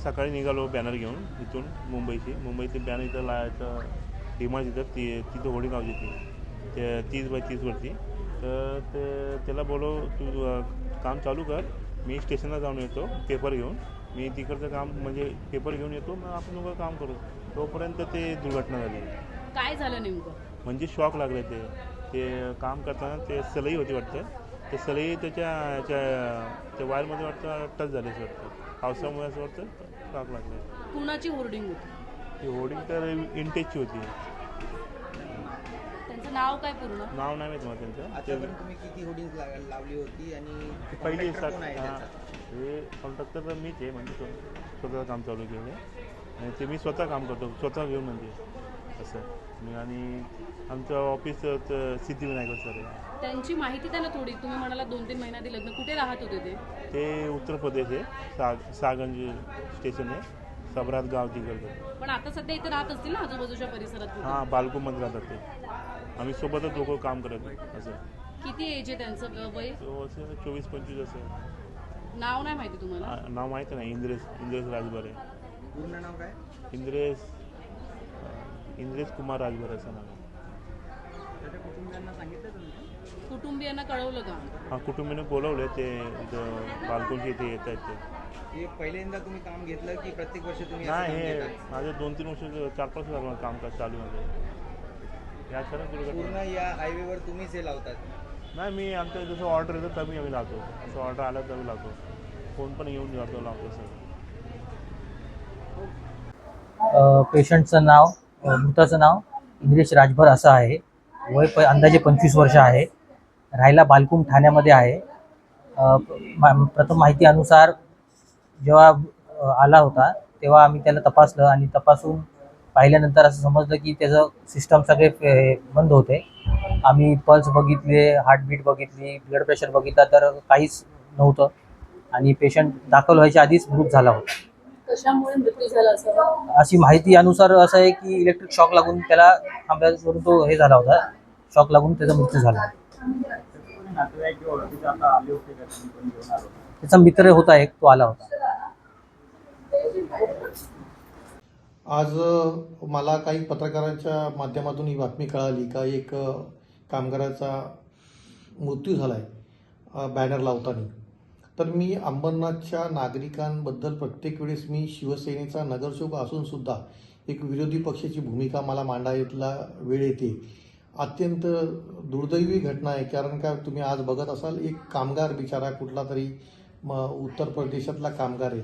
सकाळी निघालो बॅनर घेऊन इथून मुंबईचे बॅनर इथं लावायचं डिमांड तिथं होडी लावली ते 30x30वरती. तर त्याला बोलो तू काम चालू कर, मी स्टेशनला जाऊन येतो पेपर घेऊन, मी तिकडचं काम म्हणजे पेपर घेऊन येतो, मग आपण लोक काम करू. तोपर्यंत ते दुर्घटना झाली. काय झालं नेमकं? म्हणजे शॉक लागले ते काम करताना ते सलई होती वाटतं, ते सलई त्या वायरमध्ये वाटतं टच झाले असं वाटतं, पावसामुळे असं वाटतं शॉक लागले. कुणाची होर्डिंग होती? ती होर्डिंग तर इंटेजची होती. त्यांचं नाव काय पूर्ण? नाव नाही माहीत मला त्यांचं. आतापर्यंत तुम्ही किती होर्डिंग लावली होती आणि पहिली हे कॉन्ट्रॅक्टर तर मीच आहे, म्हणजे स्वतःचं काम चालू केलं आणि ते मी स्वतः काम करतो, स्वतः घेऊन म्हणजे असं मी. आणि आमचं ऑफिस सिद्धिविनायक सर आहे. त्यांची माहिती द्या ना थोडी. तुम्ही म्हणाला 2-3 महिन्याआधी लग्न, कुठे राहत होते ते उत्तर प्रदेश आहे, सागंज स्टेशन आहे, सबरात गाव तिकडचं. पण आता सध्या इथे राहत असतील ना आजूबाजूच्या परिसरात? हां, बालकोमध्ये राहतात ते. आम्ही सोबतच दोघं काम करत असं. किती एज आहे त्यांचं वय? असं 24-25 असं. नाव नाही माहिती तुम्हाला? नाव माहिती नाही. इंद्रेश राजभरे. पूर्ण नाव काय? इंद्रेश कुमार राजभरे असं नाव. त्याच्या कुटुंबियांना सांगितलं तुम्ही? कुटुंबियांना कळवलं का? हां, कुटुंबीने बोलवले, ते बालकोनची इथे येत आहेत ते. हे पहिल्यांदा तुम्ही काम घेतलं की प्रत्येक वर्षी तुम्ही नाही, हे माझे 2-3 वर्ष 4-5 वर्ष कामकाज चालू आहे. या क्षणात पूर्ण या हायवेवर तुम्हीच हे लावतात? नाही, मी आमच्या जसं ऑर्डर येतं तभी आम्ही लावतो, असं ऑर्डर आलं तभी लावतो, फोन पण येऊन जातो लावतो सर. पेशंटचं नाव, मृताचं नाव इंद्रेश राजभर असं आहे. वय अंदाजे 25 वर्ष आहे. राहायला बालकुम ठाण्यामध्ये आहे. प्रथम माहिती अनुसार जेव्हा आला होता तेव्हा आम्ही त्याला तपासलं आणि तपासून पाहिल्यानंतर असं समजलं की त्याचं सिस्टम सगळे बंद होते. आम्ही पल्स बघितले, हार्टबीट बघितली, ब्लड प्रेशर बघितला तर काहीच नव्हतं आणि पेशंट दाखल व्हायच्या आधीच मृत झाला होता. कशामुळे मृत्यू झाला असं? अशी माहिती अनुसार असं आहे की इलेक्ट्रिक शॉक लागून त्याला थांबल्यावरून तो हे झाला होता, शॉक लागून त्याचा मृत्यू झाला. त्याचा मित्र होता एक, तो आला होता. आज मला काही पत्रकारांच्या माध्यमातून ही बातमी कळाली का एक कामगाराचा मृत्यू झाला आहे बॅनर लावताना. तर मी अंबरनाथच्या नागरिकांबद्दल प्रत्येक वेळेस मी शिवसेनेचा नगरसेवक असूनसुद्धा एक विरोधी पक्षाची भूमिका मला मांडायला वेळ येते. अत्यंत दुर्दैवी घटना आहे. कारण का तुम्ही आज बघत असाल, एक कामगार बिचारा कुठला तरी उत्तर प्रदेशातला कामगार आहे,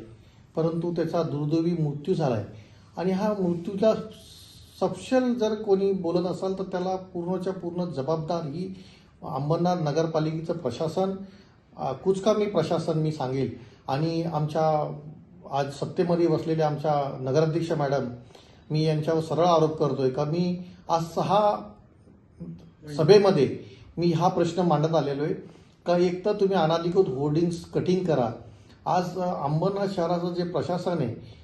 परंतु त्याचा दुर्दैवी मृत्यू झाला आहे. आणि हा मृत्यूचा सपशेल जर कोणी बोलत असाल तर त्याला पूर्णच्या पूर्ण जबाबदार ही अंबरनाथ नगरपालिकेचं प्रशासन, कुचकामी प्रशासन मी सांगेल. आणि आमच्या आज सत्तेमध्ये बसलेल्या आमच्या नगराध्यक्ष मॅडम, मी यांच्यावर सरळ आरोप करतोय का मी आज 6 सभेमध्ये मी हा प्रश्न मांडत आलेलो आहे का एक तर तुम्ही अनाधिकृत होर्डिंग्स कटिंग करा. आज अंबरनाथ शहराचं जे प्रशासन आहे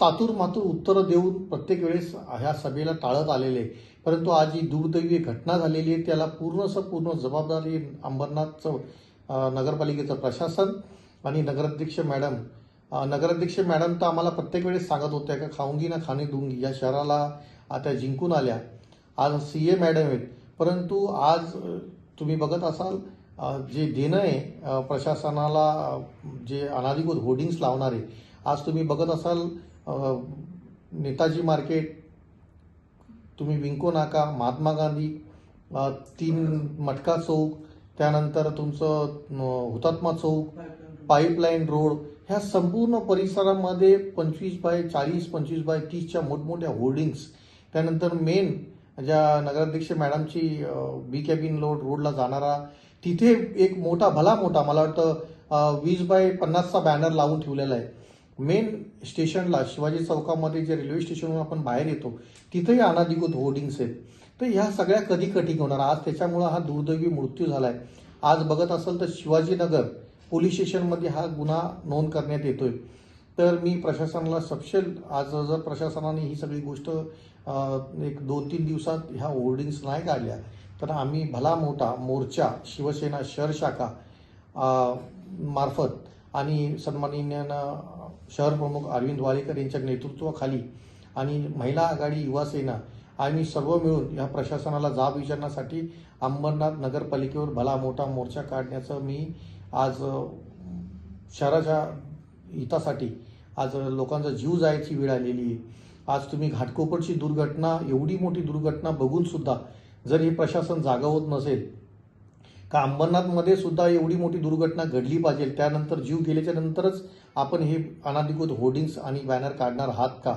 तातूर मातूर उत्तरं देऊन प्रत्येक वेळेस ह्या सभेला टाळत आलेले आहे. परंतु आज ही दुर्दैवी घटना झालेली आहे, त्याला पूर्ण जबाबदारी अंबरनाथचं नगरपालिकेचं प्रशासन आणि नगराध्यक्ष मॅडम. नगराध्यक्ष मॅडम तर आम्हाला प्रत्येक वेळेस सांगत होत्या का खाऊंगी ना खाणे दूंगी, या शहराला आता जिंकून आल्या. आज CA मॅडम आहेत, परंतु आज तुम्ही बघत असाल जे देणं आहे प्रशासनाला, जे अनाधिकृत होर्डिंग्स लावणारे, आज तुम्ही बघत असाल नेताजी मार्केट, तुम्ही विंको नाका, महात्मा गांधी, 3 मटका चौक, त्यानंतर तुमचं हुतात्मा चौक, पाईपलाईन रोड, ह्या संपूर्ण परिसरामध्ये 25x40, 25x30च्या मोठमोठ्या होर्डिंग्स. त्यानंतर मेन ज्या नगराध्यक्ष मॅडमची बी कॅबिन रोडला जाणारा, तिथे एक भला मोठा मला वाटतं 20x50चा बॅनर लावून ठेवलेला आहे. मेन स्टेशनला शिवाजी चौकामध्ये जे रेल्वे स्टेशनवर आपण बाहेर येतो तिथेही अनाधिकृत होर्डिंग्स आहेत. तर ह्या सगळ्या कधी कटिंग होणार? आज त्याच्यामुळं हा दुर्दैवी मृत्यू झाला आहे. आज बघत असाल तर शिवाजीनगर पोलीस स्टेशनमध्ये हा गुन्हा नोंद करण्यात येतोय. तर मी प्रशासनाला सपशेल, आज जर प्रशासनाने ही सगळी गोष्ट एक 2-3 दिवसात ह्या होर्डिंग्स नाही काढल्या तर आम्ही भला मोठा मोर्चा शिवसेना शहर शाखा मार्फत आणि सन्माननीय शहर प्रमुख अरविंद वालेकर यांच्या नेतृत्वाखाली आणि महिला आघाडी युवा सेना आम्ही सर्व मिळून या प्रशासनाला जाब विचारण्यासाठी अंबरनाथ नगरपालिकेवर भला मोठा मोर्चा काढण्याचं मी आज शहराच्या हितासाठी आज लोकांचा जीव जायची वेळ आलेली आहे. आज तुम्ही घाटकोपरची दुर्घटना, एवढी मोठी दुर्घटना बघून सुद्धा जर हे प्रशासन जागा होत नसेल का अंबरनाथमध्ये सुद्धा एवढी मोठी दुर्घटना घडली पाहिजे, त्यानंतर जीव गेल्याच्या नंतरच आपण हे अनधिकृत होर्डिंग्स आणि बॅनर काढणार आहात का?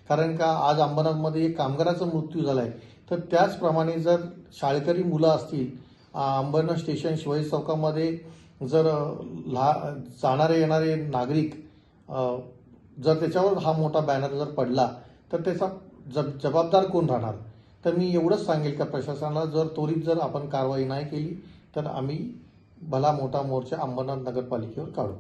कारण का आज अंबरनाथमध्ये एक कामगाराचा मृत्यू झाला आहे, तर त्याचप्रमाणे जर शाळकरी मुलं असतील, अंबरनाथ स्टेशन शिवाजी चौकामध्ये जर जाणारे येणारे नागरिक जर त्याच्यावर हा मोठा बॅनर जर पडला तर त्याचा जबाबदार कोण राहणार? तर मी एवढंच सांगेल का प्रशासनाला जर त्वरित जर आपण कारवाई नाही केली तर आम्ही भला मोठा मोर्चा अंबरनाथ नगरपालिकेवर काढू.